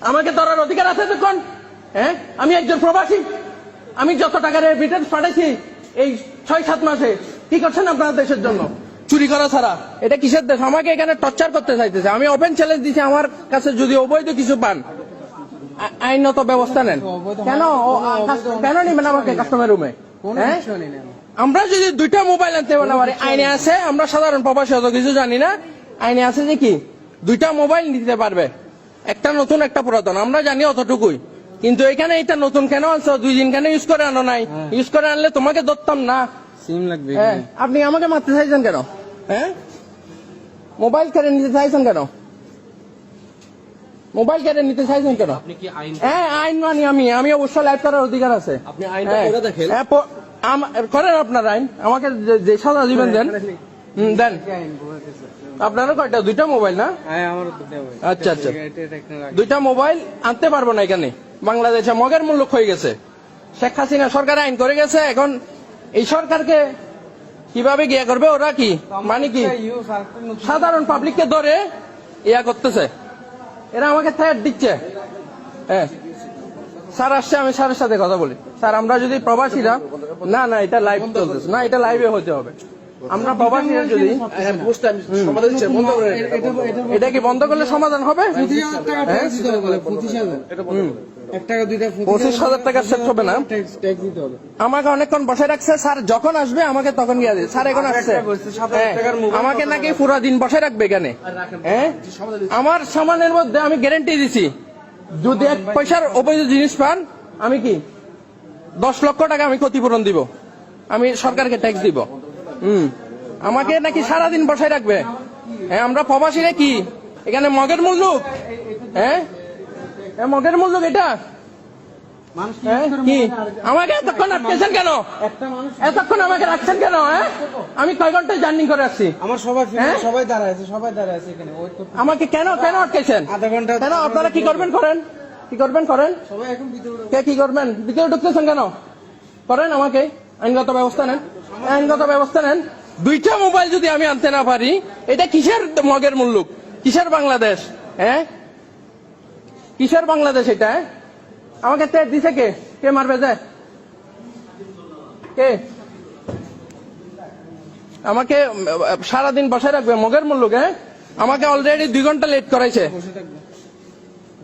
আমাকে ধরার অধিকার আছে তখন? হ্যাঁ, আমি একজন প্রবাসী, আমি যত টাকার রেমিটেন্স পাঠাইছি এই 6-7 মাসে, কি করছেন আপনারা দেশের জন্য? চুরি করা ছাড়া এটা কিসের দেশ? আমাকে এখানে টর্চার করতে চাইতেছে। আমি ওপেন চ্যালেঞ্জ দিচ্ছি, আমার কাছে যদি অবৈধ কিছু পান আইনত ব্যবস্থা নেন। কেন কেন নিবেন আমাকে কাস্টমার রুমে? হ্যাঁ, আমরা যদি 2টা মোবাইল আনতে পারি, আইনে আছে, আমরা সাধারণ প্রবাসী অত কিছু জানি না, আইনে আছে যে কি 2টা মোবাইল নিতে পারবে, একটা নতুন একটা পুরাতন, আমরা জানি অতটুকুই। কিন্তু এখানে এটা নতুন কেন আনছো? 2 দিন কেন ইউজ করে আনো নাই? ইউজ করে আনলে তোমাকে ধরতাম না, সিম লাগবে। হ্যাঁ, আপনি আমাকে মারতে চাইছেন কেন? হ্যাঁ, মোবাইল কেড়ে নিতে চাইছেন কেন? মোবাইল কেড়ে নিতে চাইছেন কেন? হ্যাঁ, আইন মানি আমি অবশ্যই লাইভ করার অধিকার আছে। আপনি আইনটা পড়ে দেখেন। করেন আপনার আইন, আমাকে যে সাজা দিবেন দেন। দেন। আপনারও কয়টা? 2টা মোবাইল না? আচ্ছা আচ্ছা, 2টা মোবাইল আনতে পারবো না এখানে। বাংলাদেশে মগের মূল্য হয়ে গেছে। শেখ হাসিনা সরকার আইন করে গেছে, এখন এই সরকারকে কিভাবে গিয়া করবে? ওরা কি মানে কি সাধারণ পাবলিককে ধরে ইয়া করতেছে, এরা আমাকে থ্রেট দিচ্ছে। হ্যাঁ, স্যার আসছে, আমি স্যারের সাথে কথা বলি। স্যার, আমরা যদি প্রবাসীরা, না না এটা লাইভ চলতেছে না, এটা লাইভে হতে হবে। আমরা প্রবাসীরা যদি এটা কি বন্ধ করলে সমাধান হবে? 25,000 টাকা সেট হবে না। আমাকে অনেকক্ষণ বসে রাখছে স্যার, যখন আসবে আমাকে তখন গিয়ে দিবে। স্যার এখন আসছে, আমাকে নাকি পুরো দিন বসে রাখবে এখানে। হ্যাঁ, আমার সামানের মধ্যে আমি গ্যারান্টি দিছি, যদি 1 পয়সার অবৈধ জিনিস পান, আমি কি 10 লক্ষ টাকা আমি ক্ষতিপূরণ দিব, আমি সরকারকে ট্যাক্স দিব। আমাকে নাকি সারাদিন বসায় রাখবে। হ্যাঁ, আমরা প্রবাসীরা কি এখানে মগের মূল্য? হ্যাঁ, মগের মূল্য এটা কি? আমাকে এতক্ষণ আটকেছেন কেন? এতক্ষণ আমাকে রাখছেন কেন? হ্যাঁ, আমি কয় ঘন্টায় জার্নি করে আসছি। আমার সবাই দাঁড়ায় আছে এখানে। আমাকে কেন কেন আটকেছেন? আধা ঘন্টা। কেন? আপনারা কি করবেন করেন, কি করবেন করেন। সবাই এখন ভিতরে কি করবেন? ভিতরে ঢুকতেছেন কেন? করেন, আমাকে আইনগত ব্যবস্থা নেন, আইনগত ব্যবস্থা নেন। 2টা মোবাইল যদি আমি আনতে না পারি, এটা কিসের মগের মূল্য? কিসের বাংলাদেশ? হ্যাঁ, কিসের বাংলাদেশ এটা? আমাকে তেজ দিছে কে? কে মারবে যায়? কে আমাকে সারাদিন বসায় রাখবে? মগের মূল্য। হ্যাঁ, আমাকে অলরেডি 2 ঘন্টা লেট করাইছে।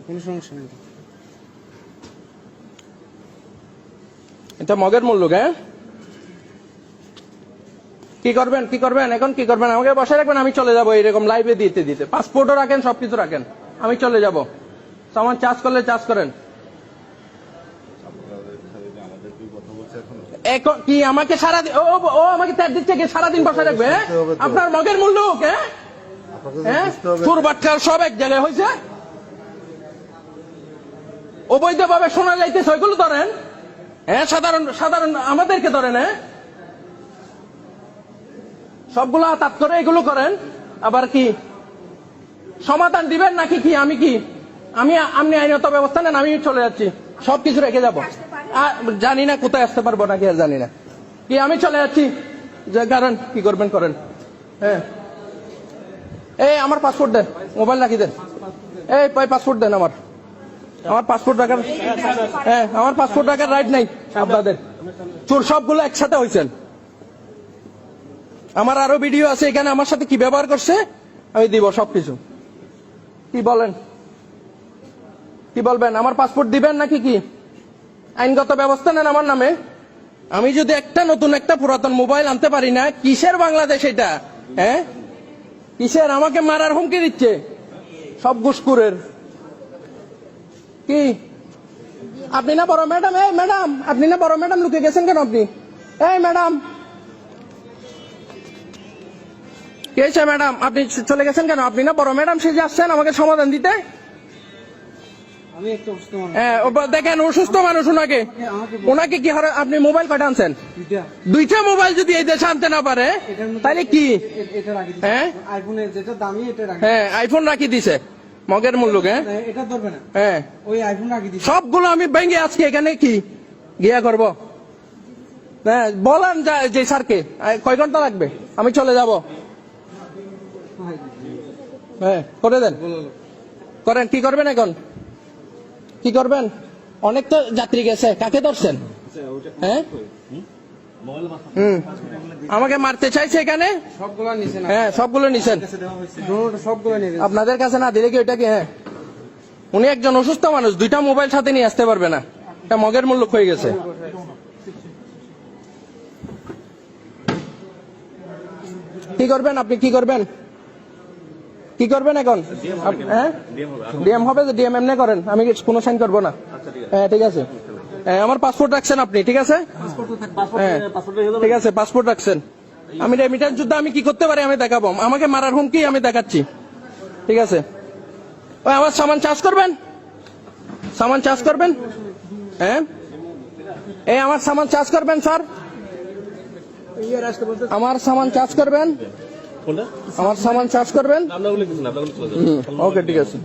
কোনো সমস্যা নেই, এটা মগের মূল্য। হ্যাঁ, কি করবেন কি করবেন এখন? কি করবেন? আমাকে বসায় রাখবেন, আমি চলে যাবো এরকম লাইভে দিতে দিতে। পাসপোর্টও রাখেন, সবকিছু রাখেন, আমি চলে যাব। সামান চার্জ করলে চার্জ করেন। এখন কি আমাকে সারাদিন ও আমাকে ট্যাগ দিচ্ছে কি সারাদিন বসায় রাখবে? আপনার মগের মূল্য। হ্যাঁ, চোর বাটখার সব এক জায়গায় হয়েছে, অবৈধভাবে শোনা যাইতেছে, ওইগুলো ধরেন। হ্যাঁ, সাধারণ সাধারণ আমাদেরকে ধরেন। হ্যাঁ, সবগুলো হাত করে এগুলো করেন। আবার কি সমাধান দিবেন নাকি কি? আমি কি আপনি আইনত ব্যবস্থা নেন, আমি চলে যাচ্ছি, সবকিছু রেখে যাবো। জানি না কোথায় আসতে পারবো নাকি, আর জানি না কি, আমি চলে যাচ্ছি। যে কারণ কি করবেন করেন। হ্যাঁ, এই আমার পাসপোর্ট দেন, মোবাইল রাখি দেন। এই পাসপোর্ট দেন, আমার পাসপোর্ট রাখার, হ্যাঁ আমার পাসপোর্ট রাখার রাইট নাই আপনাদের। চোর সবগুলো একসাথে হয়েছেন। আমার আরো ভিডিও আছে এখানে, আমার সাথে কি ব্যবহার করছে আমি দিব সবকিছু। কি বলেন, কি বলবেন? আমার পাসপোর্ট দিবেন নাকি কি? আইনগত ব্যবস্থা নেন আমার নামে। আমি যদি একটা নতুন একটা পুরাতন মোবাইল আনতে পারি না, কিসের বাংলাদেশ এটা? হ্যাঁ, কিসের? আমাকে মারার হুমকি দিচ্ছে সব ঘুষখোরের। কি আপনি না বড় ম্যাডাম? এই ম্যাডাম, আপনি না বড় ম্যাডাম, লুকে গেছেন কেন আপনি? এই ম্যাডাম, কে হয়েছে ম্যাডাম? আপনি চলে গেছেন কেন? আপনি না বড় ম্যাডাম সেজে আসছেন আমাকে সমাধান দিতে? হ্যাঁ, দেখেন অসুস্থ মানুষ, ওনাকে কি হারে আপনি মোবাইল কয়টা আনছেন? 2টা মোবাইল যদি এই দেশে আনতে না পারে তাহলে কি? হ্যাঁ, হ্যাঁ আইফোন রাখি দিছে মগের মূল্য। হ্যাঁ, সবগুলো আমি ভেঙে আজকে এখানে কি গিয়া করব? হ্যাঁ, বলেন যে স্যারকে কয় ঘন্টা লাগবে, আমি চলে যাব। হ্যাঁ, করে দেন, করেন। কি করবেন এখন? কি করবেন? অনেক তো যাত্রী গেছে, কাকে ধরছেন? হ্যাঁ আমাকে মারতে চাইছে এখানে, সবগুলা নিচে না, হ্যাঁ সবগুলো নিছেন, সবগুলা নিয়ে গেছে। আপনাদের কাছে না দিলে কি ওইটা কি? হ্যাঁ উনি একজন অসুস্থ মানুষ, 2টা মোবাইল সাথে নিয়ে আসতে পারবে না, এটা মগের মূল্য হয়ে গেছে। কি করবেন আপনি? কি করবেন? কি করবেন এখন? হ্যাঁ ডিএম হবে, যে ডিএম এমনি করেন, আমি কোনো সাইন করবো না। হ্যাঁ ঠিক আছে, হ্যাঁ আমার পাসপোর্ট রাখছেন আপনি, ঠিক আছে? হ্যাঁ ঠিক আছে, পাসপোর্ট রাখছেন। আমি রেমিটেন্স যুদ্ধ আমি কি করতে পারি আমি দেখাবো, আমাকে মারার হুমকি আমি দেখাচ্ছি, ঠিক আছে? ওই আমার সামান চার্জ করবেন, সামান চার্জ করবেন, হ্যাঁ এই আমার সামান চার্জ করবেন স্যার, আমার সামান চার্জ করবেন, আমার সামান চার্জ করবেন। ওকে ঠিক আছে,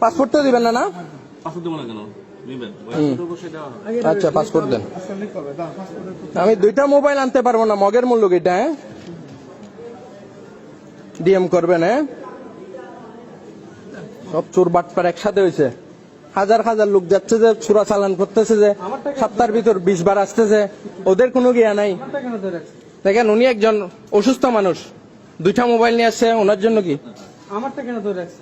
পাসপোর্ট তো দিবেন না? না আচ্ছা পাসপোর্ট দেন। আমি 2টা মোবাইল আনতে পারবো না, মগের মূল্য এটা। হ্যাঁ ডিএম করবেন। হ্যাঁ সব চোর বাটপার একসাথে হয়েছে, হাজার হাজার লোক যাচ্ছে যে চোরা চালান করতেছে, যে সপ্তাহের ভিতর 20 বার আসতেছে, ওদের কোনো গিয়া নাই। দেখেন উনি একজন অসুস্থ মানুষ, 2টা মোবাইল নিয়ে আসছে, ওনার জন্য কি আমারটা কেন ধরে রাখছে?